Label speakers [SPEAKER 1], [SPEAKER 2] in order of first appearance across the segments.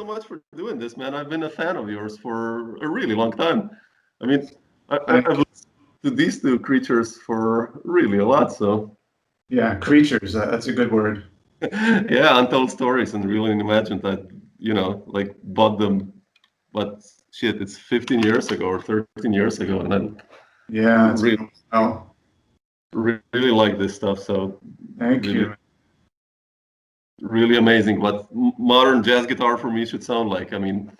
[SPEAKER 1] so much for doing this, man. I've been a fan of yours for a really long time. I mean, I've listened to these two creatures for really a lot, so.
[SPEAKER 2] Yeah, creatures, that's a good word.
[SPEAKER 1] Yeah, Untold Stories, and really imagine that, like bought them, but shit, it's 15 years ago or 13 years ago, and then
[SPEAKER 2] yeah,
[SPEAKER 1] really like this stuff. So
[SPEAKER 2] thank
[SPEAKER 1] really,
[SPEAKER 2] you.
[SPEAKER 1] really amazing. What modern jazz guitar for me should sound like. I mean,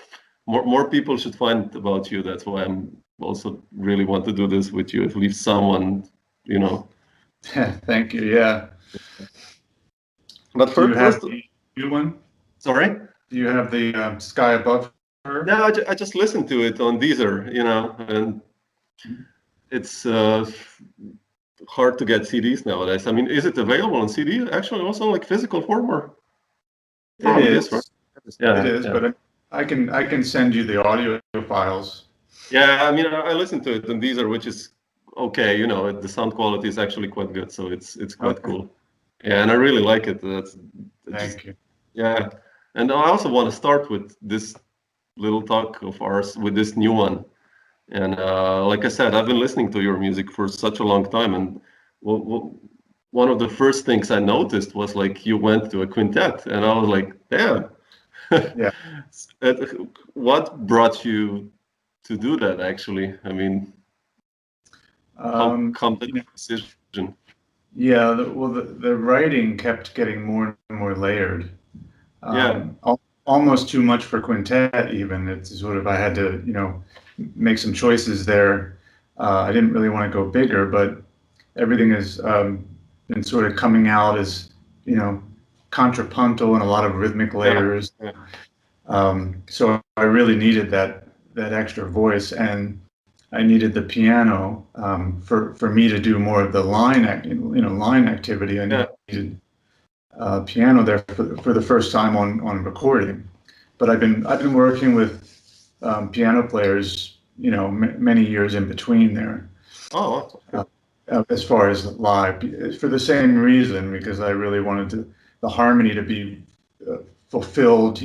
[SPEAKER 1] more people should find about you. That's why I'm also really want to do this with you. At least someone,
[SPEAKER 2] Thank you. Yeah.
[SPEAKER 1] But
[SPEAKER 2] Do you have
[SPEAKER 1] first,
[SPEAKER 2] the new one?
[SPEAKER 1] sorry.
[SPEAKER 2] Do you have the Sky Above Her?
[SPEAKER 1] Yeah, I just listened to it on Deezer, and it's hard to get CDs nowadays. I mean, is it available on CD? Actually, also like physical form, or
[SPEAKER 2] It is,
[SPEAKER 1] right?
[SPEAKER 2] Yeah, it is, yeah. But I can send you the audio files.
[SPEAKER 1] Yeah, I mean, I listened to it on Deezer, which is okay. The sound quality is actually quite good, so it's quite cool. Yeah, and I really like it.
[SPEAKER 2] Thank you.
[SPEAKER 1] Yeah, and I also want to start with this little talk of ours with this new one. And like I said, I've been listening to your music for such a long time, and one of the first things I noticed was like you went to a quintet, and I was like, damn.
[SPEAKER 2] Yeah.
[SPEAKER 1] What brought you to do that, actually? I mean, how come the decision?
[SPEAKER 2] Yeah, the writing kept getting more and more layered. Almost too much for quintet, even. It's sort of, I had to, make some choices there. I didn't really want to go bigger, but everything has been sort of coming out as, contrapuntal and a lot of rhythmic layers. So I really needed that extra voice, and I needed the piano for me to do more of the line activity. I needed piano there for the first time on recording. But I've been working with piano players, many years in between there.
[SPEAKER 1] Oh, okay.
[SPEAKER 2] As far as live, for the same reason, because I really wanted the harmony to be fulfilled,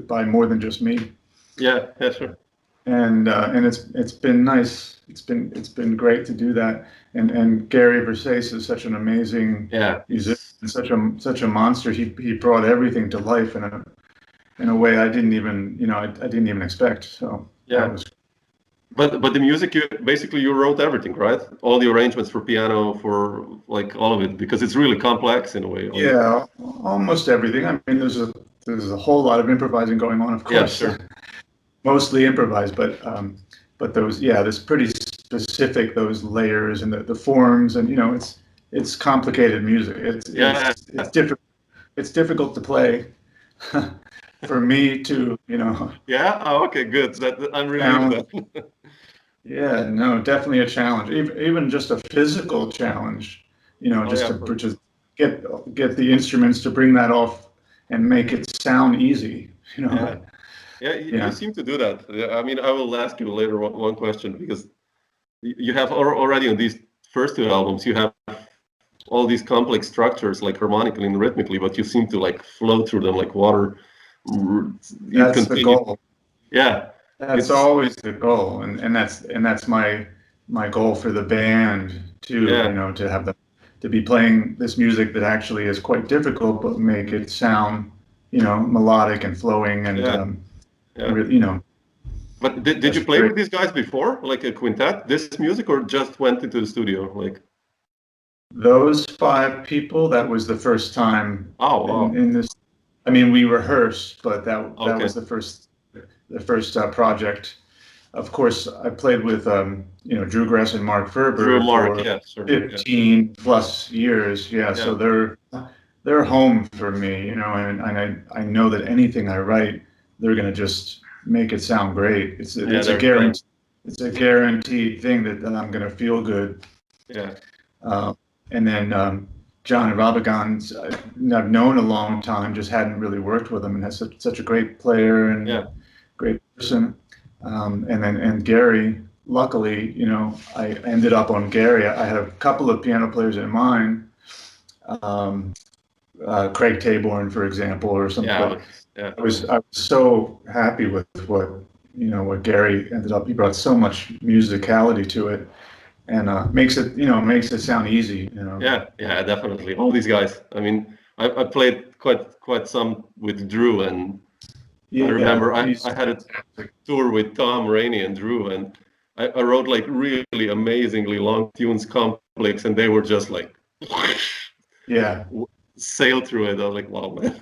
[SPEAKER 2] by more than just me.
[SPEAKER 1] Yeah, sure.
[SPEAKER 2] And it's been nice. It's been great to do that. And Gary Versace is such an amazing musician, such a monster. He brought everything to life in a way I didn't even expect. So that was.
[SPEAKER 1] But the music, you wrote everything, right? All the arrangements for piano, for like all of it, because it's really complex in a way.
[SPEAKER 2] Yeah, almost everything. I mean, there's a whole lot of improvising going on, of course.
[SPEAKER 1] Yeah, sure.
[SPEAKER 2] Mostly improvised, but those, there's pretty specific, those layers and the forms, and it's complicated music. It's difficult. It's difficult to play for me too.
[SPEAKER 1] Yeah. Oh, okay. Good. I'm relieved then.
[SPEAKER 2] Yeah. No, definitely a challenge. Even just a physical challenge. To get the instruments to bring that off and make it sound easy.
[SPEAKER 1] Yeah, you seem to do that. I mean, I will ask you later one question, because you have already on these first two albums, you have all these complex structures, like harmonically and rhythmically, but you seem to like flow through them like water.
[SPEAKER 2] That's the goal.
[SPEAKER 1] Yeah,
[SPEAKER 2] that's always the goal, and that's my goal for the band too. To have to be playing this music that actually is quite difficult, but make it sound, melodic and flowing and really,
[SPEAKER 1] But did you play with these guys before, like a quintet, this music, or just went into the studio? Like
[SPEAKER 2] those 5 people, that was the first time.
[SPEAKER 1] Oh, wow.
[SPEAKER 2] In this, I mean, we rehearsed, but that was the first project. Of course, I played with Drew Gress and Mark Ferber for 15 plus years. So they're home for me, and I know that anything I write, they're going to just make it sound great. It's a guarantee. It's a guaranteed thing that I'm going to feel good.
[SPEAKER 1] Yeah.
[SPEAKER 2] And then John Irabagon, I've known a long time, just hadn't really worked with him, and has such a great player and great person. And Gary, luckily, I ended up on Gary. I had a couple of piano players in mind, Craig Taborn, for example, or something.
[SPEAKER 1] Yeah,
[SPEAKER 2] But
[SPEAKER 1] yeah,
[SPEAKER 2] I was so happy with what Gary ended up. He brought so much musicality to it, and makes it sound easy.
[SPEAKER 1] yeah, definitely. All these guys. I mean, I played quite some with Drew, and I
[SPEAKER 2] Yeah,
[SPEAKER 1] remember
[SPEAKER 2] he's
[SPEAKER 1] I had a
[SPEAKER 2] fantastic.
[SPEAKER 1] tour with Tom Rainey and Drew, and I wrote like really amazingly long tunes, complex, and they were just like
[SPEAKER 2] Yeah,
[SPEAKER 1] sail through it. I was like, wow, man,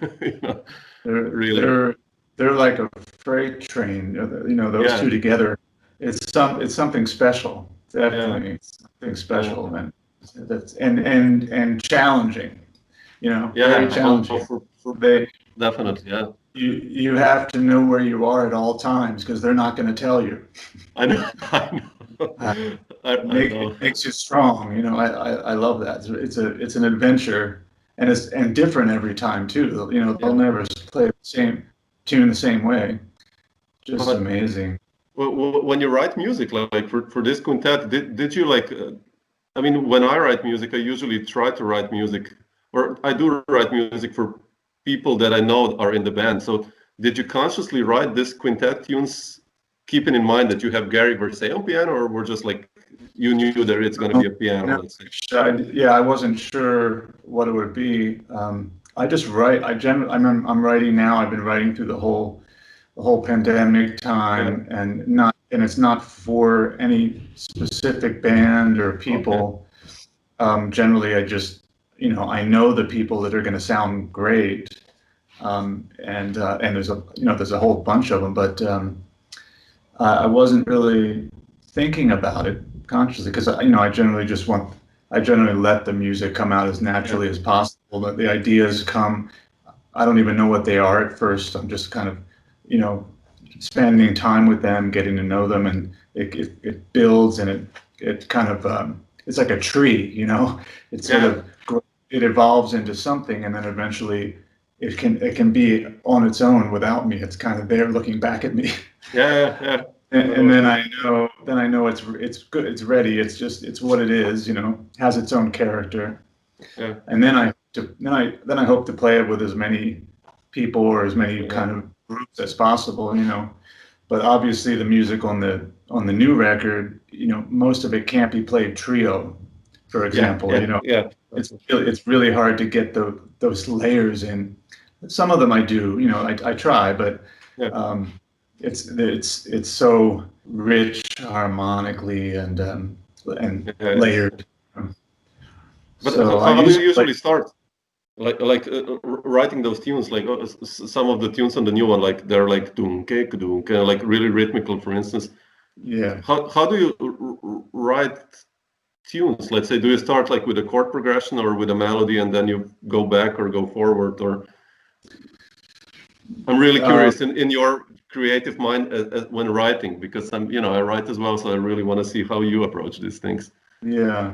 [SPEAKER 2] they're
[SPEAKER 1] really,
[SPEAKER 2] they're they're like a freight train. Those
[SPEAKER 1] yeah,
[SPEAKER 2] two together. It's something special.
[SPEAKER 1] yeah,
[SPEAKER 2] Definitely something
[SPEAKER 1] yeah,
[SPEAKER 2] special, and and challenging. Very
[SPEAKER 1] yeah. Oh,
[SPEAKER 2] challenging.
[SPEAKER 1] for
[SPEAKER 2] They
[SPEAKER 1] definitely, yeah.
[SPEAKER 2] you have to know where you are at all times because they're not going to tell you.
[SPEAKER 1] I know, I
[SPEAKER 2] Uh,
[SPEAKER 1] know, I know.
[SPEAKER 2] it makes you strong. I love that. It's an adventure, and it's different every time too. They'll
[SPEAKER 1] Yeah,
[SPEAKER 2] never play the same tune the same way. Just
[SPEAKER 1] but
[SPEAKER 2] amazing.
[SPEAKER 1] when you write music, like for this quintet, did you like? I mean, when I write music, I usually try to write music, or I do write music for people that I know are in the band. So, did you consciously write this quintet tunes, keeping in mind that you have Gary Versace on piano, or were just like you knew that it's going to
[SPEAKER 2] Um,
[SPEAKER 1] be a piano, let's say?
[SPEAKER 2] yeah, I wasn't sure what it would be. I just write. I'm writing now. I've been writing through the whole pandemic
[SPEAKER 1] Yeah.
[SPEAKER 2] time, and it's not for any specific band or
[SPEAKER 1] Okay.
[SPEAKER 2] people. Generally, I know the people that are going to sound great, and there's a whole bunch of them, but I wasn't really thinking about it consciously because I generally let the music come out as
[SPEAKER 1] Yeah.
[SPEAKER 2] naturally as possible. But the ideas come, I don't even know what they are at first. I'm just kind of, you know, spending time with them, getting to know them, and it builds and it kind of it's like a tree, It sort
[SPEAKER 1] Yeah.
[SPEAKER 2] of it evolves into something, and then eventually it can be on its own without me. It's kind of there looking back at me.
[SPEAKER 1] Yeah. Yeah.
[SPEAKER 2] And
[SPEAKER 1] Totally.
[SPEAKER 2] then I know it's good, it's ready. It's what it is, has its own character.
[SPEAKER 1] Yeah.
[SPEAKER 2] And then I hope to play it with as many people or as many
[SPEAKER 1] Yeah.
[SPEAKER 2] kind of groups as possible. But obviously the music on the new record, most of it can't be played trio, for
[SPEAKER 1] Yeah.
[SPEAKER 2] example.
[SPEAKER 1] Yeah. Yeah.
[SPEAKER 2] It's really hard to get those layers in. Some of them I do, I try, but
[SPEAKER 1] Yeah.
[SPEAKER 2] um, it's so rich harmonically and
[SPEAKER 1] Yeah.
[SPEAKER 2] layered.
[SPEAKER 1] But
[SPEAKER 2] So I
[SPEAKER 1] how do you
[SPEAKER 2] usually like
[SPEAKER 1] usually start? Like writing those tunes, like some of the tunes on the new one, like they're like dunk, like really rhythmical, for instance.
[SPEAKER 2] yeah.
[SPEAKER 1] How do you write tunes? Let's say, do you start like with a chord progression or with a melody, and then you go back or go forward? Or I'm really
[SPEAKER 2] Uh,
[SPEAKER 1] curious in your creative mind when writing, because I write as well, so I really want to see how you approach these things.
[SPEAKER 2] Yeah,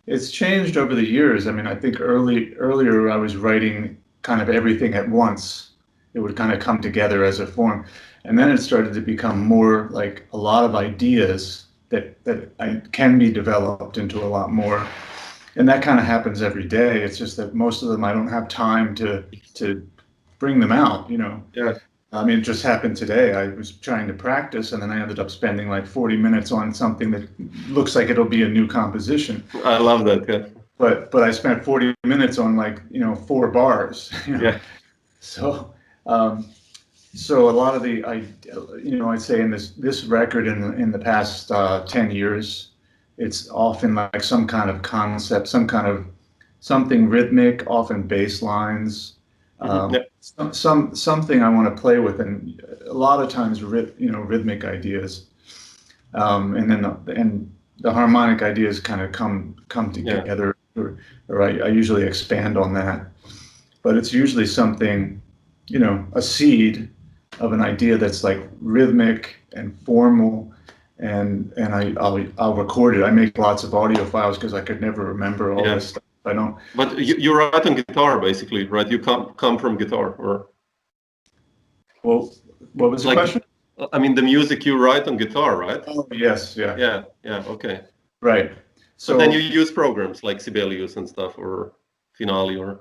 [SPEAKER 2] it's changed over the years. I mean, I think earlier I was writing kind of everything at once. It would kind of come together as a form, and then it started to become more like a lot of ideas that can be developed into a lot more. And that kind of happens every day. It's just that most of them I don't have time to bring them out.
[SPEAKER 1] Yeah,
[SPEAKER 2] I mean, it just happened today. I was trying to practice, and then I ended up spending like 40 minutes on something that looks like it'll be a new composition.
[SPEAKER 1] I love that. Yeah,
[SPEAKER 2] But I spent 40 minutes on like, 4 bars.
[SPEAKER 1] yeah,
[SPEAKER 2] So um, so a lot of I'd say in this record in the past 10 years, it's often like some kind of concept, some kind of something rhythmic, often bass lines,
[SPEAKER 1] yeah,
[SPEAKER 2] something I want to play with, and a lot of times rhythmic ideas, and then the harmonic ideas kind of come
[SPEAKER 1] yeah,
[SPEAKER 2] together, or I usually expand on that, but it's usually something, a seed of an idea that's like rhythmic and formal, and I'll record it. I make lots of audio files because I could never remember all
[SPEAKER 1] yeah.
[SPEAKER 2] this stuff. I don't.
[SPEAKER 1] But you write on guitar, basically, right? You come from guitar, or
[SPEAKER 2] Well, what was the
[SPEAKER 1] like,
[SPEAKER 2] question?
[SPEAKER 1] I mean, the music you write on guitar, right?
[SPEAKER 2] Oh, yes, yeah,
[SPEAKER 1] Yeah, yeah, okay.
[SPEAKER 2] right.
[SPEAKER 1] But then you
[SPEAKER 2] So
[SPEAKER 1] use programs like Sibelius and stuff, or Finale, or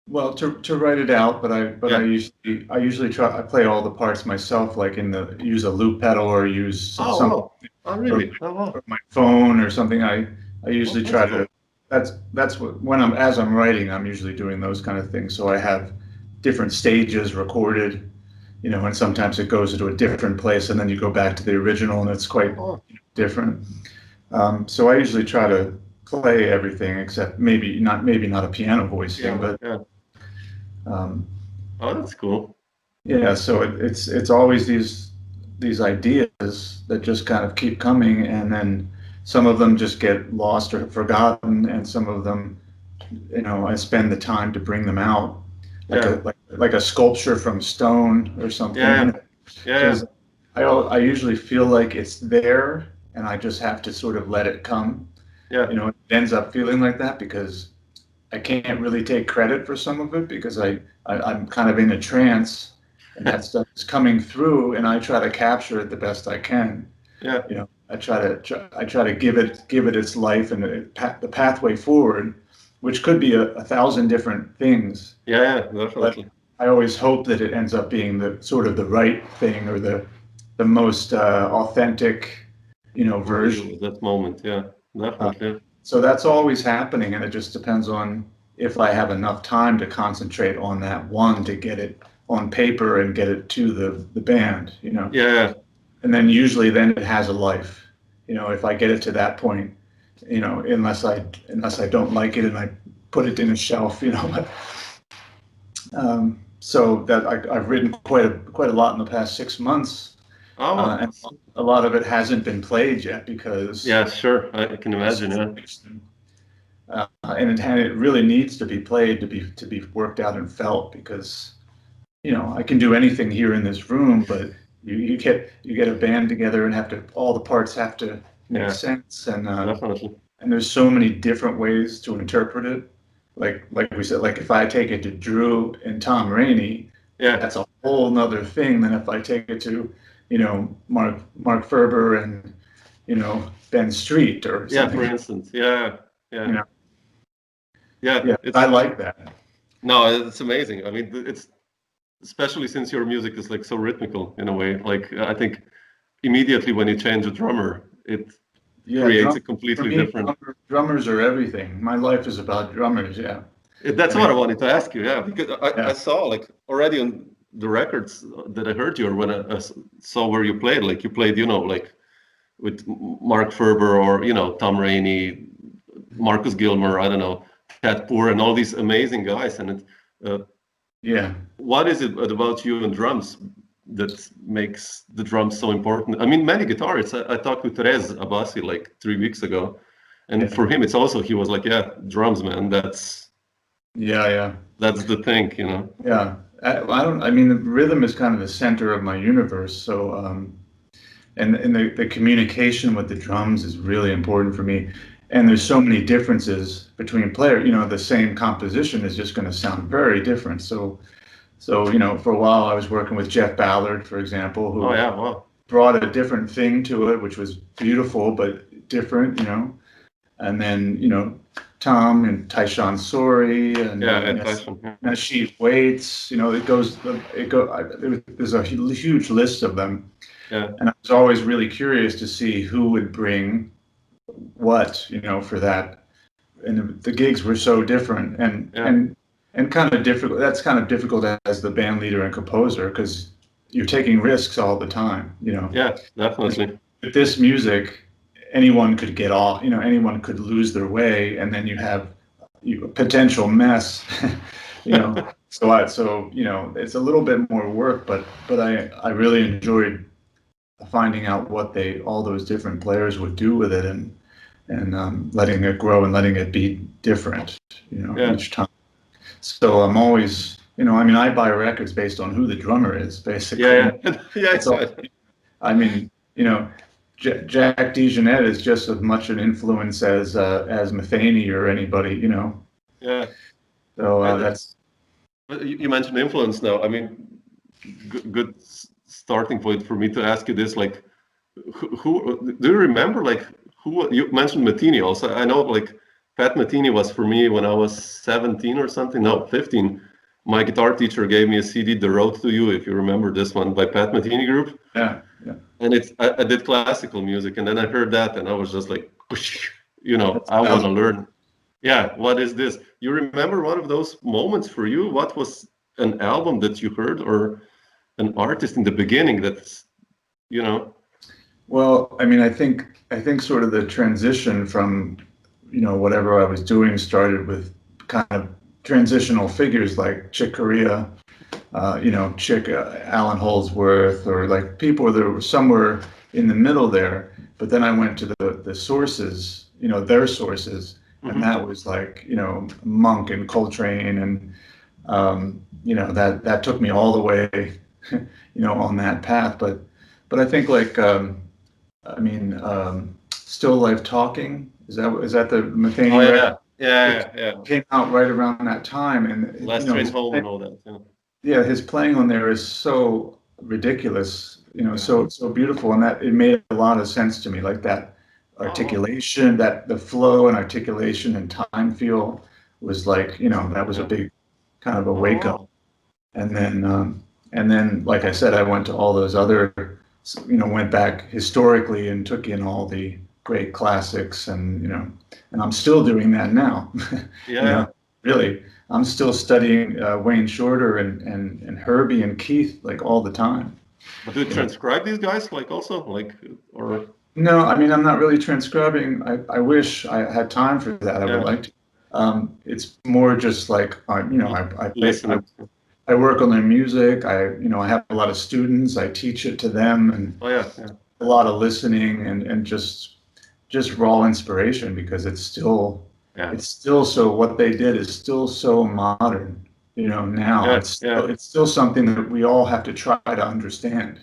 [SPEAKER 2] Well, to write it out, but
[SPEAKER 1] Yeah.
[SPEAKER 2] I usually try I play all the parts myself, like use a loop pedal or use
[SPEAKER 1] Oh,
[SPEAKER 2] some
[SPEAKER 1] wow. Oh, really? Oh, wow.
[SPEAKER 2] or my phone or something. I
[SPEAKER 1] Oh,
[SPEAKER 2] usually
[SPEAKER 1] that's
[SPEAKER 2] try to
[SPEAKER 1] cool.
[SPEAKER 2] that's what when I'm as I'm writing, I'm usually doing those kind of things. So I have different stages recorded, and sometimes it goes into a different place, and then you go back to the original, and it's quite
[SPEAKER 1] Oh,
[SPEAKER 2] different. So I usually try to play everything except maybe not a piano voicing,
[SPEAKER 1] piano.
[SPEAKER 2] but
[SPEAKER 1] Yeah.
[SPEAKER 2] um,
[SPEAKER 1] Oh, that's cool.
[SPEAKER 2] yeah. So it's always these ideas that just kind of keep coming, and then some of them just get lost or forgotten, and some of them, I spend the time to bring them out,
[SPEAKER 1] Yeah.
[SPEAKER 2] like a sculpture from stone or
[SPEAKER 1] Yeah.
[SPEAKER 2] something,
[SPEAKER 1] Yeah. Yeah. Yeah.
[SPEAKER 2] because I usually feel like it's there, and I just have to sort of let it come.
[SPEAKER 1] Yeah.
[SPEAKER 2] It ends up feeling like that because I can't really take credit for some of it because I'm kind of in a trance and that stuff is coming through and I try to capture it the best I can.
[SPEAKER 1] Yeah.
[SPEAKER 2] I try to give it its life and the pathway forward, which could be a thousand different things,
[SPEAKER 1] Yeah. Yeah.
[SPEAKER 2] but
[SPEAKER 1] Definitely.
[SPEAKER 2] I always hope that it ends up being the sort of the right thing or the most authentic,
[SPEAKER 1] For you
[SPEAKER 2] version.
[SPEAKER 1] at that moment. Yeah.
[SPEAKER 2] Uh,
[SPEAKER 1] Definitely.
[SPEAKER 2] so that's always happening, and it just depends on if I have enough time to concentrate on that one to get it on paper and get it to the band.
[SPEAKER 1] Yeah. Yeah.
[SPEAKER 2] And then usually then it has a life. If I get it to that point, unless I don't like it and I put it in a shelf. So that I've written quite a lot in the past 6 months,
[SPEAKER 1] Oh, wow.
[SPEAKER 2] and a lot of it hasn't been played yet because
[SPEAKER 1] Yeah. Sure. I can
[SPEAKER 2] the
[SPEAKER 1] imagine. Yeah.
[SPEAKER 2] situation. And it really needs to be played to be worked out and felt because I can do anything here in this room, but you get a band together and all the parts have to make
[SPEAKER 1] Yeah.
[SPEAKER 2] sense,
[SPEAKER 1] Definitely.
[SPEAKER 2] and there's so many different ways to interpret it. Like we said, like if I take it to Drew and Tom Rainey,
[SPEAKER 1] Yeah.
[SPEAKER 2] that's a whole nother thing than if I take it to Mark Ferber and Ben Street or
[SPEAKER 1] Yeah. For
[SPEAKER 2] something.
[SPEAKER 1] instance. Yeah.
[SPEAKER 2] You
[SPEAKER 1] Yeah.
[SPEAKER 2] know,
[SPEAKER 1] Yeah.
[SPEAKER 2] yeah, I
[SPEAKER 1] It's
[SPEAKER 2] like that.
[SPEAKER 1] no. It's amazing. I mean, it's especially since your music is like so rhythmical in a way. Like I think immediately when you change a drummer, it
[SPEAKER 2] Yeah,
[SPEAKER 1] creates a
[SPEAKER 2] for
[SPEAKER 1] completely
[SPEAKER 2] me,
[SPEAKER 1] different.
[SPEAKER 2] drummers are everything. My life is about drummers. Yeah,
[SPEAKER 1] That's
[SPEAKER 2] I mean,
[SPEAKER 1] what I wanted to ask you. Yeah, because I
[SPEAKER 2] yeah,
[SPEAKER 1] saw like already on the records that I heard you or when I saw where you played, like you played, like with Mark Ferber or Tom Rainey, Marcus Gilmore, I don't know, Ted Poor, and all these amazing guys. And uh,
[SPEAKER 2] yeah.
[SPEAKER 1] what is it about you and drums that makes the drums so important? I mean, many guitarists. I talked with Therese Abassi like 3 weeks ago, and
[SPEAKER 2] Yeah,
[SPEAKER 1] for him, it's also he was like, "Yeah, drums, man.
[SPEAKER 2] yeah, yeah,
[SPEAKER 1] That's the thing."
[SPEAKER 2] yeah. I don't. I mean, the rhythm is kind of the center of my universe. So, and the communication with the drums is really important for me. And there's so many differences between players. The same composition is just going to sound very different. So for a while I was working with Jeff Ballard, for example,
[SPEAKER 1] Oh
[SPEAKER 2] who
[SPEAKER 1] yeah, wow.
[SPEAKER 2] brought a different thing to it, which was beautiful but different. And then Tom and Tyshawn Sorey and
[SPEAKER 1] Yeah, and Tyson. Yeah,
[SPEAKER 2] Nasheed Waits. There's a huge list of them,
[SPEAKER 1] yeah,
[SPEAKER 2] and I was always really curious to see who would bring what for that. And the gigs were so different
[SPEAKER 1] yeah,
[SPEAKER 2] and kind of difficult. That's kind of difficult as the band leader and composer because you're taking risks all the time.
[SPEAKER 1] yeah, definitely.
[SPEAKER 2] With this music, anyone could get off, anyone could lose their way, and then you have a potential mess. you know. So it's a little bit more work, but I really enjoyed finding out what all those different players would do with it and letting it grow and letting it be different,
[SPEAKER 1] Yeah,
[SPEAKER 2] each time. So I'm always, I mean, I buy records based on who the drummer is,
[SPEAKER 1] yeah,
[SPEAKER 2] basically.
[SPEAKER 1] yeah, yeah,
[SPEAKER 2] That's all.
[SPEAKER 1] yeah,
[SPEAKER 2] I mean, Jack DeJohnette is just as much an influence as Metheny or anybody.
[SPEAKER 1] yeah.
[SPEAKER 2] So
[SPEAKER 1] And
[SPEAKER 2] that's
[SPEAKER 1] but you mentioned influence now. I mean, good starting point for me to ask you this. Like, who do you remember? Like, who you mentioned Martini also? I know like Pat Metheny was for me when I was 17 or something. No, 15. My guitar teacher gave me a CD, "The Road to You," if you remember this one, by Pat Metheny Group.
[SPEAKER 2] Yeah, yeah.
[SPEAKER 1] And I did classical music, and then I heard that, and I was just like, you know,
[SPEAKER 2] That's
[SPEAKER 1] I want to
[SPEAKER 2] awesome.
[SPEAKER 1] learn. Yeah, what is this? You remember one of those moments for you? What was an album that you heard, or an artist in the beginning that's, you know?
[SPEAKER 2] Well, I mean, I think sort of the transition from, whatever I was doing started with kind of transitional figures like Chick Corea, Chick Alan Holdsworth, or like people that were somewhere in the middle there. But then I went to the sources, their sources, and
[SPEAKER 1] Hmm.
[SPEAKER 2] that was like, Monk and Coltrane, and that took me all the way, on that path. But I think like I mean, Still Life Talking, is that the
[SPEAKER 1] Oh
[SPEAKER 2] Metheny record?
[SPEAKER 1] yeah, yeah,
[SPEAKER 2] It
[SPEAKER 1] yeah.
[SPEAKER 2] came out right around that time, and
[SPEAKER 1] Last Train Home and all that. Yeah,
[SPEAKER 2] yeah, his playing on there is so ridiculous,
[SPEAKER 1] yeah.
[SPEAKER 2] so beautiful, and that it made a lot of sense to me, like that
[SPEAKER 1] Oh, wow.
[SPEAKER 2] articulation, that the flow and articulation and time feel was like, that was a
[SPEAKER 1] Yeah.
[SPEAKER 2] big kind of a
[SPEAKER 1] Oh,
[SPEAKER 2] wake up.
[SPEAKER 1] wow.
[SPEAKER 2] And then, like I said, I went to all those other, went back historically and took in all the great classics, and I'm still doing that now.
[SPEAKER 1] Yeah,
[SPEAKER 2] You
[SPEAKER 1] yeah.
[SPEAKER 2] know, really, I'm still studying Wayne Shorter and Herbie and Keith like all the time.
[SPEAKER 1] But do you
[SPEAKER 2] You know,
[SPEAKER 1] transcribe these guys, like also, like, or
[SPEAKER 2] no, I mean, I'm not really transcribing. I wish I had time for that. I would
[SPEAKER 1] yeah,
[SPEAKER 2] like to. It's more just like
[SPEAKER 1] listening?
[SPEAKER 2] I work on their music. I have a lot of students. I teach it to them, and
[SPEAKER 1] Oh yeah, yeah,
[SPEAKER 2] a lot of listening and just raw inspiration because
[SPEAKER 1] yeah,
[SPEAKER 2] it's still so what they did is still so modern. Now
[SPEAKER 1] yeah, yeah.
[SPEAKER 2] it's still something that we all have to try to understand.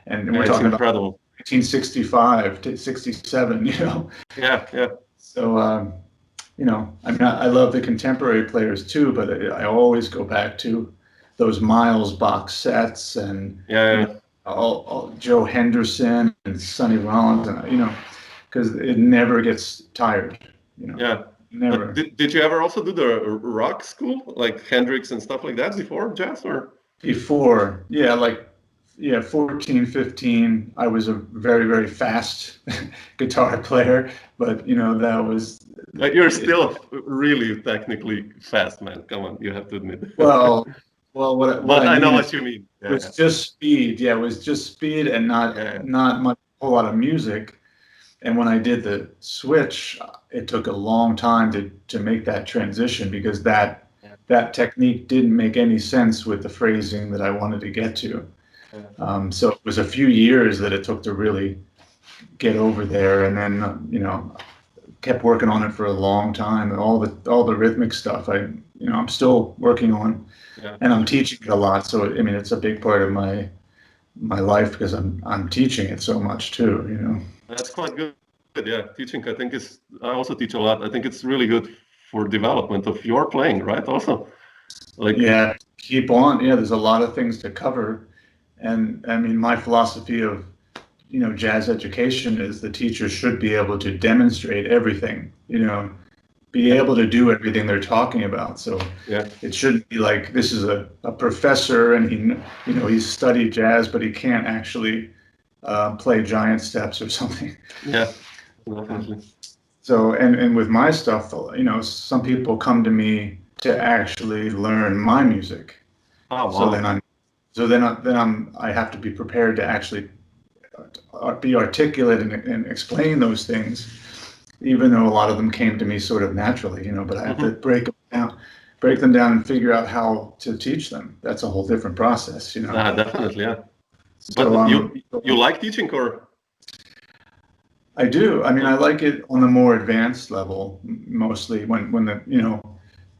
[SPEAKER 2] And
[SPEAKER 1] Yeah,
[SPEAKER 2] we're
[SPEAKER 1] it's
[SPEAKER 2] talking about
[SPEAKER 1] incredible.
[SPEAKER 2] 1965 to 67.
[SPEAKER 1] Yeah, yeah.
[SPEAKER 2] So I mean, I love the contemporary players too, but I always go back to those Miles box sets and,
[SPEAKER 1] Yeah, yeah.
[SPEAKER 2] all Joe Henderson and Sonny Rollins, and, because it never gets tired,
[SPEAKER 1] Yeah. But
[SPEAKER 2] never.
[SPEAKER 1] did you ever also do the rock school, like Hendrix and stuff like that before jazz, or?
[SPEAKER 2] Before, yeah, like, yeah, 14, 15, I was a very, very fast guitar player, but, that was,
[SPEAKER 1] Like, you're
[SPEAKER 2] it,
[SPEAKER 1] still really technically fast, man. Come on, you have to admit.
[SPEAKER 2] well, what
[SPEAKER 1] But
[SPEAKER 2] I
[SPEAKER 1] I know
[SPEAKER 2] mean
[SPEAKER 1] what
[SPEAKER 2] is
[SPEAKER 1] you mean. Yeah,
[SPEAKER 2] was just speed. Yeah, it was just speed and
[SPEAKER 1] yeah,
[SPEAKER 2] not much, a whole lot of music. And when I did the switch, it took a long time to make that transition because
[SPEAKER 1] yeah,
[SPEAKER 2] that technique didn't make any sense with the phrasing that I wanted to get to.
[SPEAKER 1] yeah.
[SPEAKER 2] So it was a few years that it took to really get over there, and then kept working on it for a long time. And all the rhythmic stuff, I'm still working on,
[SPEAKER 1] Yeah.
[SPEAKER 2] and I'm teaching it a lot. So I mean, it's a big part of my life because I'm teaching it so much too.
[SPEAKER 1] That's quite good. Yeah, teaching, I think is, I also teach a lot. I think it's really good for development of your playing, right? Also, like,
[SPEAKER 2] Yeah, keep on. Yeah, there's a lot of things to cover. And I mean, my philosophy of, jazz education is the teacher should be able to demonstrate everything, be
[SPEAKER 1] yeah,
[SPEAKER 2] able to do everything they're talking about. So
[SPEAKER 1] yeah,
[SPEAKER 2] it shouldn't be like this is a professor and he's studied jazz, but he can't actually play giant steps or something.
[SPEAKER 1] yeah,
[SPEAKER 2] Um,
[SPEAKER 1] definitely.
[SPEAKER 2] So, and with my stuff, some people come to me to actually learn my music.
[SPEAKER 1] Oh,
[SPEAKER 2] So then
[SPEAKER 1] wow.
[SPEAKER 2] I'm, I have to be prepared to actually be articulate and explain those things, even though a lot of them came to me sort of naturally, but I have to
[SPEAKER 1] Hmm.
[SPEAKER 2] break them down and figure out how to teach them. That's a whole different process.
[SPEAKER 1] Definitely, yeah.
[SPEAKER 2] So,
[SPEAKER 1] But you like teaching, or?
[SPEAKER 2] I do. I mean, I like it on the more advanced level, mostly when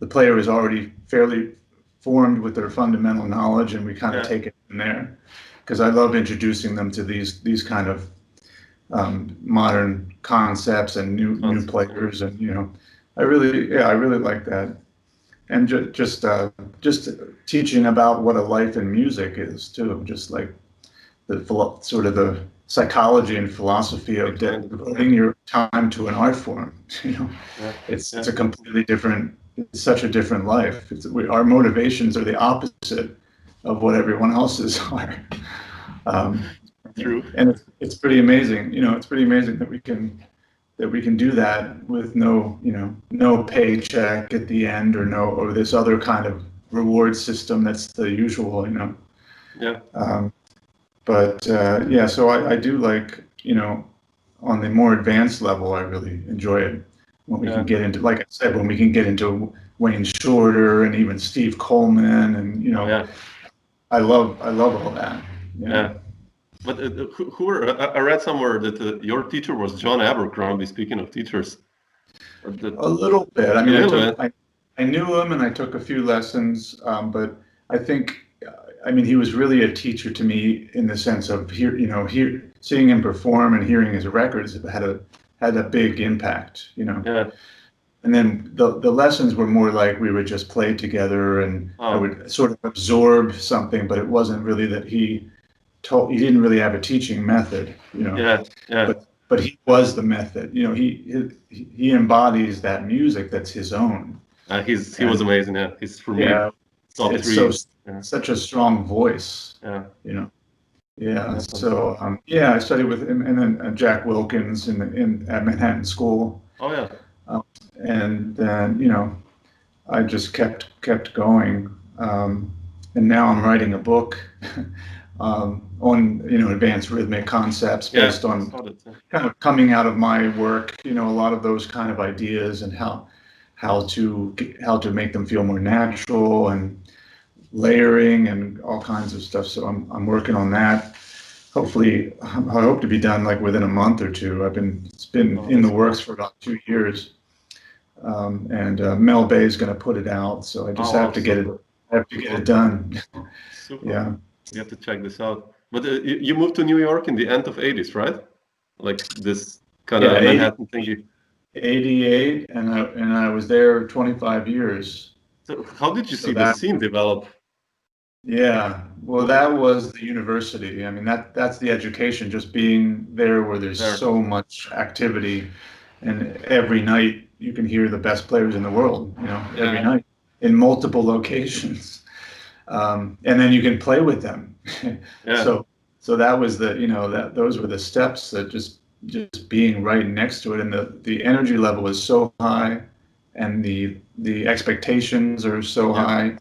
[SPEAKER 2] the player is already fairly formed with their fundamental knowledge, and we kind of
[SPEAKER 1] Yeah,
[SPEAKER 2] take it from there. Because I love introducing them to these kind of modern concepts and new
[SPEAKER 1] concepts. Yeah.
[SPEAKER 2] players, and I really like that. And just teaching about what a life in music is too, just like sort of the psychology and philosophy of devoting your time to an art form. It's a completely different. It's such a different life. Our motivations are the opposite of what everyone else's are.
[SPEAKER 1] True.
[SPEAKER 2] And it's pretty amazing. It's pretty amazing that we can do that with no paycheck at the end, or this other kind of reward system that's the usual.
[SPEAKER 1] Yeah.
[SPEAKER 2] But so I do like, on the more advanced level, I really enjoy it when we can get into, like I said, when we can get into Wayne Shorter and even Steve Coleman, and I love all that.
[SPEAKER 1] Yeah. But who were, I read somewhere that your teacher was John Abercrombie, speaking of teachers.
[SPEAKER 2] A little bit. I mean, I knew him and I took a few lessons, but I think, he was really a teacher to me in the sense of seeing him perform and hearing his records had a big impact,
[SPEAKER 1] Yeah.
[SPEAKER 2] And then the lessons were more like we would just play together, and I would sort of absorb something, but it wasn't really that he didn't really have a teaching method,
[SPEAKER 1] Yeah.
[SPEAKER 2] But he was the method, he embodies that music that's his own.
[SPEAKER 1] He was amazing. Yeah. He's, for me, top
[SPEAKER 2] it's
[SPEAKER 1] three.
[SPEAKER 2] Such a strong voice.
[SPEAKER 1] Yeah.
[SPEAKER 2] Yeah. So I studied with him, and then Jack Wilkins at Manhattan School.
[SPEAKER 1] Oh yeah.
[SPEAKER 2] And then I just kept going, and now I'm writing a book on advanced rhythmic concepts based on kind of coming out of my work. A lot of those kind of ideas and how to make them feel more natural, and layering and all kinds of stuff. So I'm working on that. Hopefully, I hope to be done like within a month or two. It's been in the works for about 2 years, and Mel Bay is going to put it out. So I just have to get it done.
[SPEAKER 1] Super.
[SPEAKER 2] Yeah.
[SPEAKER 1] You have to check this out. But you moved to New York in the end of '80s, right? Like this kind of Manhattan thingy.
[SPEAKER 2] 88, and I was there 25 years.
[SPEAKER 1] So how did you see the scene develop?
[SPEAKER 2] Yeah, well, that was the university. I mean, that's the education, just being there where there's so much activity, and every night you can hear the best players in the world, every night in multiple locations. And then you can play with them. So that was those were the steps, that just being right next to it, and the energy level is so high, and the expectations are so high.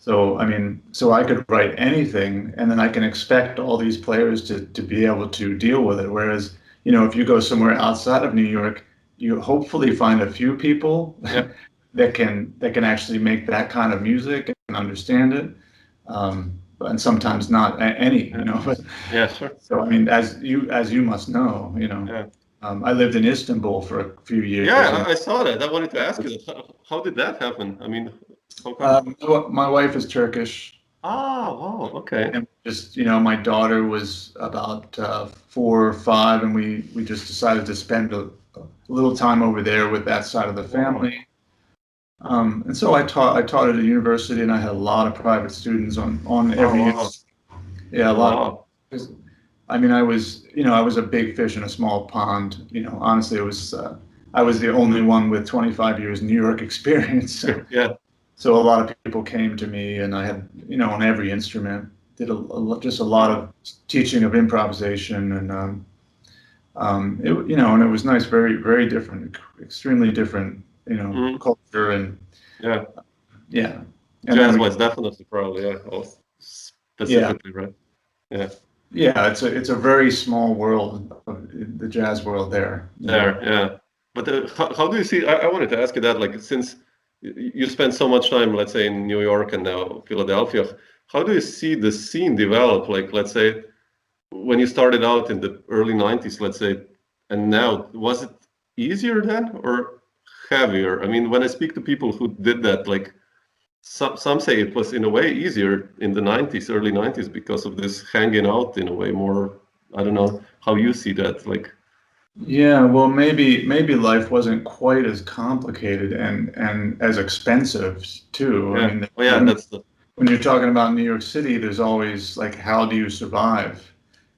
[SPEAKER 2] So I could write anything, and then I can expect all these players to be able to deal with it. Whereas, if you go somewhere outside of New York, you hopefully find a few people that can actually make that kind of music and understand it. And sometimes not any, But
[SPEAKER 1] Sure.
[SPEAKER 2] So as you must know, I lived in Istanbul for a few years.
[SPEAKER 1] Yeah, I saw that. I wanted to ask you that. How did that happen? I mean,
[SPEAKER 2] my wife is Turkish.
[SPEAKER 1] Oh, wow, okay.
[SPEAKER 2] And just, my daughter was about 4 or 5, and we just decided to spend a little time over there with that side of the family. And so I taught at a university, and I had a lot of private students on every year. Yeah, a lot. I was a big fish in a small pond. Honestly, I was the only one with 25 years New York experience. So a lot of people came to me, and I had, on every instrument, did just a lot of teaching of improvisation, and and it was nice, very, very different, extremely different, culture, and And
[SPEAKER 1] jazz was definitely probably specifically, right?
[SPEAKER 2] Yeah, it's a very small world, the jazz world there.
[SPEAKER 1] But how do you see? I wanted to ask you that, like, since you spend so much time, let's say, in New York and now Philadelphia, how do you see the scene develop? Like, let's say, when you started out in the early '90s, let's say, and now, was it easier then or heavier? I mean, when I speak to people who did that, like, some say it was in a way easier in the '90s, early '90s, because of this hanging out in a way more. I don't know how you see that, like.
[SPEAKER 2] Yeah, well, maybe life wasn't quite as complicated and as expensive too.
[SPEAKER 1] I mean,
[SPEAKER 2] when you're talking about New York City, there's always like, how do you survive?